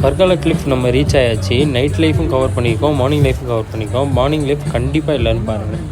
Varkala Cliff நம்ம reach ஆயாச்சு. Night லைஃப்பும் cover பண்ணியிருக்கோம், மார்னிங் லைஃப்பும் கவர் பண்ணியிருக்கோம். மார்னிங் லைஃப் கண்டிப்பாக இல்லைன்னு பாருங்கள்.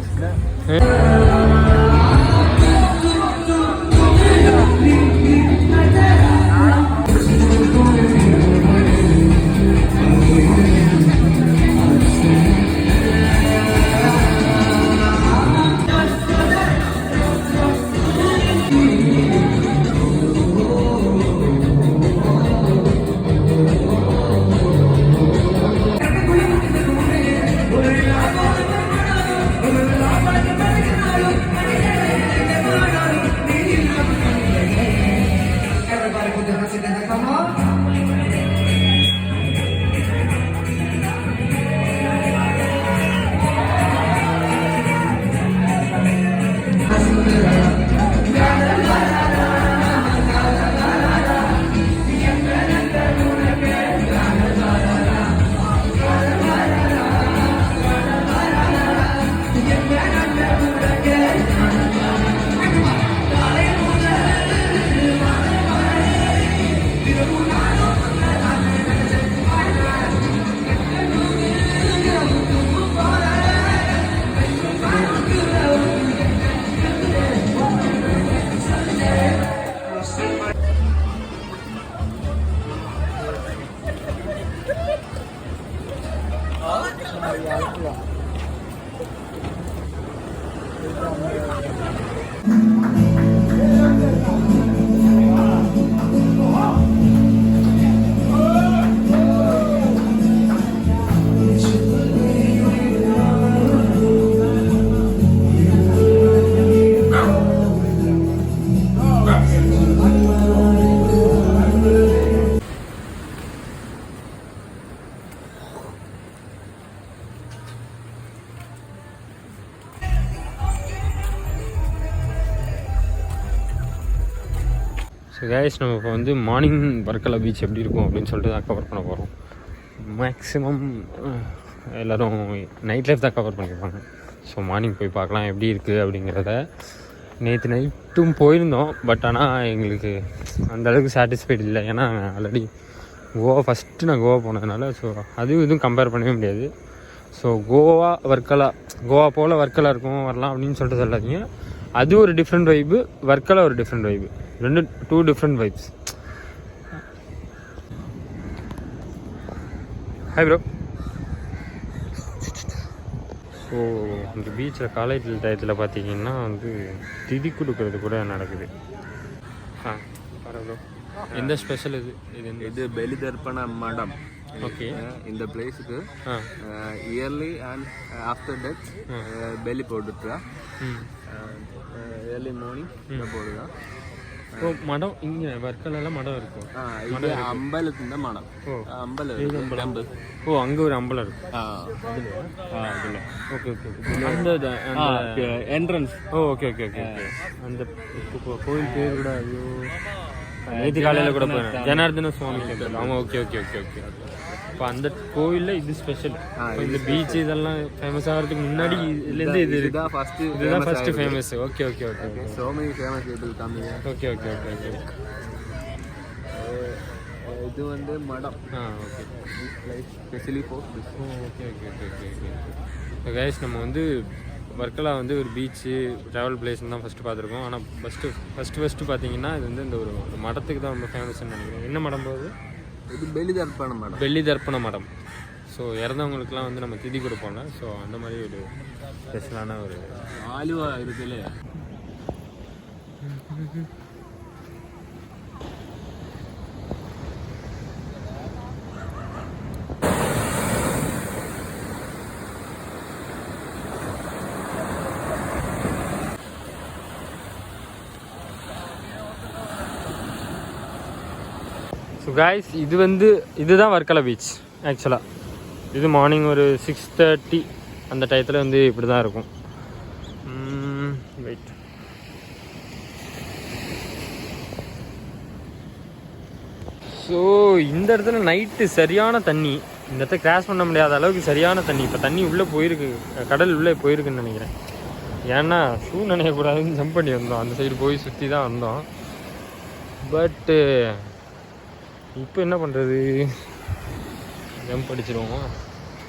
ஸோ கைஸ், நம்ம இப்போ வந்து மார்னிங் வர்க்கலா பீச் எப்படி இருக்கும் அப்படின்னு சொல்லிட்டு தான் கவர் பண்ண போகிறோம். மேக்ஸிமம் எல்லோரும் நைட் லைஃப் தான் கவர் பண்ணியிருப்பாங்க. ஸோ மார்னிங் போய் பார்க்கலாம் எப்படி இருக்குது அப்படிங்கிறத. நேற்று நைட்டும் போயிருந்தோம், பட் ஆனால் எங்களுக்கு அந்தளவுக்கு சாட்டிஸ்ஃபைடு இல்லை. ஏன்னா ஆல்ரெடி ஃபஸ்ட்டு நான் கோவா போனதுனால ஸோ அதுவும் இதுவும் கம்பேர் பண்ணவே முடியாது. ஸோ கோவா போல் வர்க்கலா இருக்கும் வரலாம் அப்படின்னு சொல்லிட்டு சொல்லாதீங்க. அது ஒரு டிஃப்ரெண்ட் வைப்பு, வர்க்கலா ஒரு different vibe, two different vibes. Hi bro. So இந்த பீச்சில் காலேஜ் டயத்தில் பார்த்தீங்கன்னா வந்து திதி கொடுக்கறது கூட நடக்குது. ப்ரோ எந்த ஸ்பெஷல் இது பெலி தர்ப்பண மடம். ஓகே, இந்த பிளேஸுக்கு இயர்லி அண்ட் ஆஃப்டர் டெத் பெலி போட்டுட்டா ஏர்லி மார்னிங் போடுதா. ஓ, மடம் இங்கே வர்க்கலால மடம் இருக்கும். அம்பலத்தின் மடம். அம்பலம் டெம்பிள். ஓ, அங்கே ஒரு அம்பலம் இருக்கும். அதில் ஓகே ஓகே அந்த என்ட்ரன்ஸ். ஓ ஓகே ஓகே ஓகே ஓகே. அந்த கோயில் பேர் கூட ஐயோ நேற்று காலையில் கூட போயிருந்தேன், ஜனார்தன சுவாமி டெம்பிள். ஆமாம், ஓகே ஓகே ஓகே ஓகே. இப்போ அந்த கோயிலில் இது ஸ்பெஷல். இந்த பீச் இதெல்லாம் ஃபேமஸ் ஆகிறதுக்கு முன்னாடி இதுலேருந்து இதுதான் first famous. Okay okay okay okay. So many famous people coming. Okay okay okay okay. இது வந்து மடம். Okay. Specially for this. Okay okay okay okay okay. இப்போ கைஸ், நம்ம வந்து வர்க்கலா வந்து ஒரு பீச்சு ட்ராவல் பிளேஸ்ன்னு தான் ஃபஸ்ட்டு பார்த்துருக்கோம். ஆனால் ஃபஸ்ட்டு பார்த்தீங்கன்னா இது வந்து இந்த ஒரு மடத்துக்கு தான் ரொம்ப ஃபேமஸ்ன்னு நினைக்கிறேன். என்ன மடம் போகுது? இது பெலி தர்ப்பண மடம். பெலி தர்ப்பண மடம். ஸோ இறந்தவங்களுக்குலாம் வந்து நம்ம திதி கொடுப்போம்ல, ஸோ அந்த மாதிரி ஒரு ஸ்பெஷலான ஒரு ஆலுவா இருக்குது இல்லையா. ஸோ காய்ஸ், இதுதான் வர்க்கலா பீச் ஆக்சுவலாக. இது மார்னிங் ஒரு 6:30 அந்த டயத்தில் வந்து இப்படி தான் இருக்கும். வெயிட், ஸோ இந்த இடத்துல நைட்டு சரியான தண்ணி. இந்த இடத்த கிராஸ் பண்ண முடியாத அளவுக்கு சரியான தண்ணி. இப்போ தண்ணி உள்ளே போயிருக்கு, கடல் உள்ளே போயிருக்குன்னு நினைக்கிறேன். ஏன்னா ஷூ நினைக்கக்கூடாதுன்னு ஜம்ப் பண்ணி வந்தோம், அந்த சைடு போய் சுற்றி தான் வந்தோம். பட்டு இப்போ என்ன பண்ணுறது, ஜம்ப் அடிச்சிடுவோம்.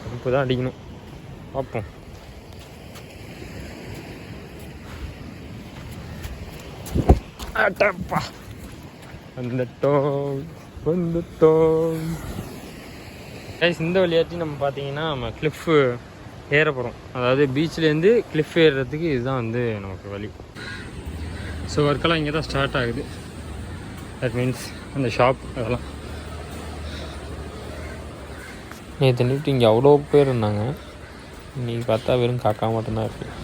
ஜம்ப்பு தான் அடிக்கணும். பார்ப்போம். அட்டப்பா வந்துட்டோம். கைஸ், இந்த வழியாட்டி நம்ம பார்த்தீங்கன்னா நம்ம கிளிஃப்பு ஏற போகிறோம். அதாவது பீச்லேருந்து கிளிஃப் ஏறுறதுக்கு இதுதான் வந்து நமக்கு வழி. ஸோ ஒர்க்கெல்லாம் இங்கே தான் ஸ்டார்ட் ஆகுது. தட் மீன்ஸ் அந்த ஷாப் அதெல்லாம். நேற்று நிட்டு இங்கே அவ்வளோ பேர் இருந்தாங்க. இன்றைக்கி பார்த்தா வெறும் காக்கா மட்டும்தான் இருக்குது.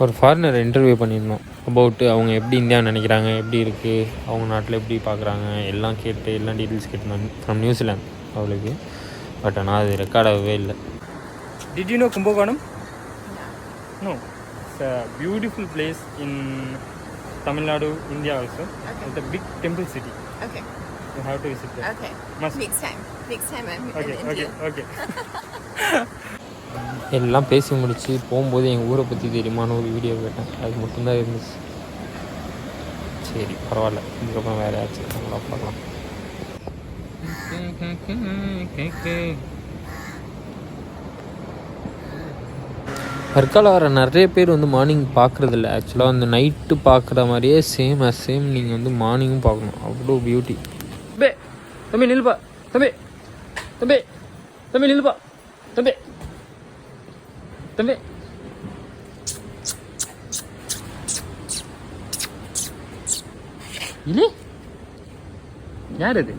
ஒரு ஃபாரினர் இன்டர்வியூ பண்ணியிருந்தோம் அபவுட்டு அவங்க எப்படி இந்தியா நினைக்கிறாங்க, எப்படி இருக்குது, அவங்க நாட்டில் எப்படி பார்க்குறாங்க எல்லாம் கேட்டு எல்லாம் டீட்டெயில்ஸ் கேட்டிருந்தோம் ஃப்ரம் நியூசிலாந்து அவளுக்கு. பட் ஆனால் அது ரெக்கார்ட் ஆகவே இல்லை. Did you know Kumbakonam? No, it's a beautiful place in Tamil Nadu, India also. Okay. It's a big temple city. Okay. You have to visit there. Okay. Must. Next time I'm Okay, in India. okay. எல்லாம் பேசி முடிச்சு போகும்போது எங்கள் ஊரை பற்றி தெரியுமான்னு ஒரு video கேட்டேன். அது மட்டும்தான் இருந்துச்சு. சரி பரவாயில்ல, இதுக்கப்புறம் வேறு ஆச்சு நல்லா பார்க்கலாம். வர்க்கால வர நிறைய பேர் வந்து மார்னிங் பார்க்குறதில்ல. ஆக்சுவலாக வந்து நைட்டு பார்க்குற மாதிரியே சேம் நீங்கள் வந்து மார்னிங்கும் பார்க்கணும். அவ்வளோ பியூட்டி. தம்பி நில்பா, தம்பி நில்பா, தம்பி இல்லை யார் இது?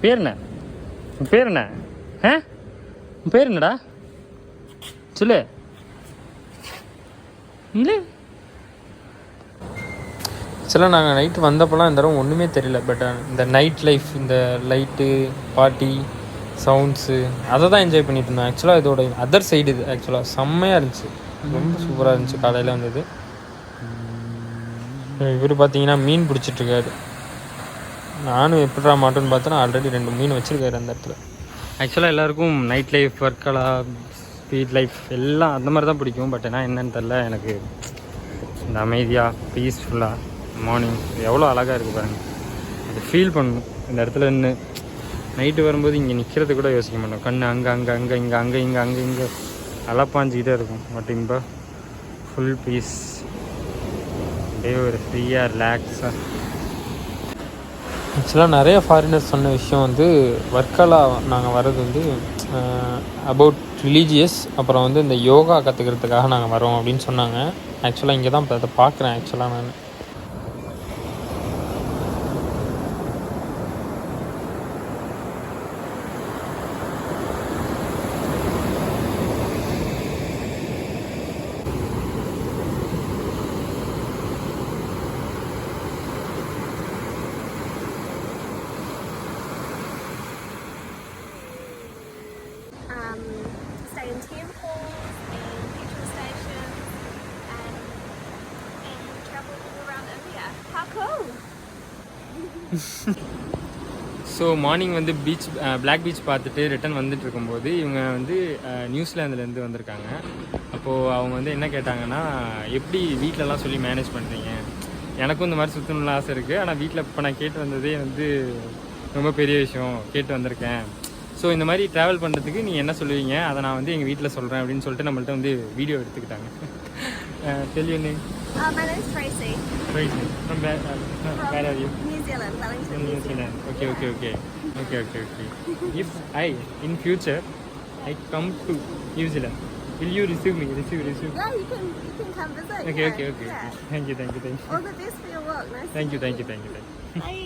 பேர் என்ன? உன் பேர் என்ன? உன் பேர் என்னடா சொல்லு. இல்லை ஆக்சுவலாக நாங்கள் நைட்டு வந்தப்போலாம் இந்த தடவை ஒன்றுமே தெரியல. பட் இந்த நைட் லைஃப், இந்த லைட்டு, பார்ட்டி, சவுண்ட்ஸு அதை தான் என்ஜாய் பண்ணிட்டு இருந்தோம். ஆக்சுவலாக இதோட அதர் சைடு இது ஆக்சுவலாக செம்மையாக இருந்துச்சு. ரொம்ப சூப்பராக இருந்துச்சு. காலையில் வந்தது. இவர் பார்த்தீங்கன்னா மீன் பிடிச்சிட்ருக்காரு. நானும் எப்படா மாட்டோன்னு பார்த்தோன்னா ஆல்ரெடி 2 மீன் வச்சுருக்காரு அந்த இடத்துல. ஆக்சுவலாக எல்லாருக்கும் நைட் லைஃப், ஒர்க்கலா, ஸ்பீட் லைஃப் எல்லாம் அந்த மாதிரி தான் பிடிக்கும். பட் ஆனால் என்னன்னு தெரில, எனக்கு இந்த அமைதியாக பீஸ்ஃபுல்லாக மார்னிங் எவ்வளோ அழகாக இருக்குது பாருங்கள். அது ஃபீல் பண்ணணும். இந்த இடத்துல நின்று நைட்டு வரும்போது இங்கே நிற்கிறது கூட யோசிக்க மாட்டோம். கண் அங்கே அலப்பாஞ்சிக்கிட்டே இருக்கும். பட் இப்போ ஃபுல் பீஸ், அப்படியே ஒரு ஃப்ரீயாக ரிலாக்ஸாக. ஆக்சுவலாக நிறைய ஃபாரினர்ஸ் சொன்ன விஷயம் வந்து வர்க்காலா நாங்கள் வர்றது வந்து அபவுட் ரிலீஜியஸ், அப்புறம் வந்து இந்த யோகா கற்றுக்கிறதுக்காக நாங்கள் வரோம் அப்படின்னு சொன்னாங்க. ஆக்சுவலாக இங்கே தான் இப்போ அதை பார்க்குறேன். ஆக்சுவலாக நான் stay in temples and petrol stations and travel all around India. How cool! So morning வந்து பீச், பிளாக் பீச் பார்த்துட்டு ரிட்டன் வந்துட்டு இருக்கும்போது இவங்க வந்து நியூசிலாந்துலேருந்து வந்திருக்காங்க. அப்போது அவங்க வந்து என்ன கேட்டாங்கன்னா, எப்படி வீட்டிலலாம் சொல்லி மேனேஜ் பண்ணுறீங்க? எனக்கும் இந்த மாதிரி சுற்றணும்னு ஆசை இருக்குது. ஆனால் வீட்டில் இப்போ நான் கேட்டு வந்ததே வந்து ரொம்ப பெரிய விஷயம், கேட்டு வந்திருக்கேன். ஸோ இந்த மாதிரி ட்ராவல் பண்ணுறதுக்கு நீங்கள் என்ன சொல்லுவீங்க, அதை நான் வந்து எங்கள் வீட்டில் சொல்கிறேன் அப்படின்னு சொல்லிட்டு நம்மள்ட்ட வந்து வீடியோ எடுத்துக்கிட்டாங்க. Tell your name. My name is Tracy. Tracy. From where are you? New Zealand, Wellington, New Zealand. Okay. If in future I come to New Zealand, will you receive me? Receive. Yeah, you can come visit. Okay. Yeah. Thank you. All the best for your work. Nice. Thank you. Bye.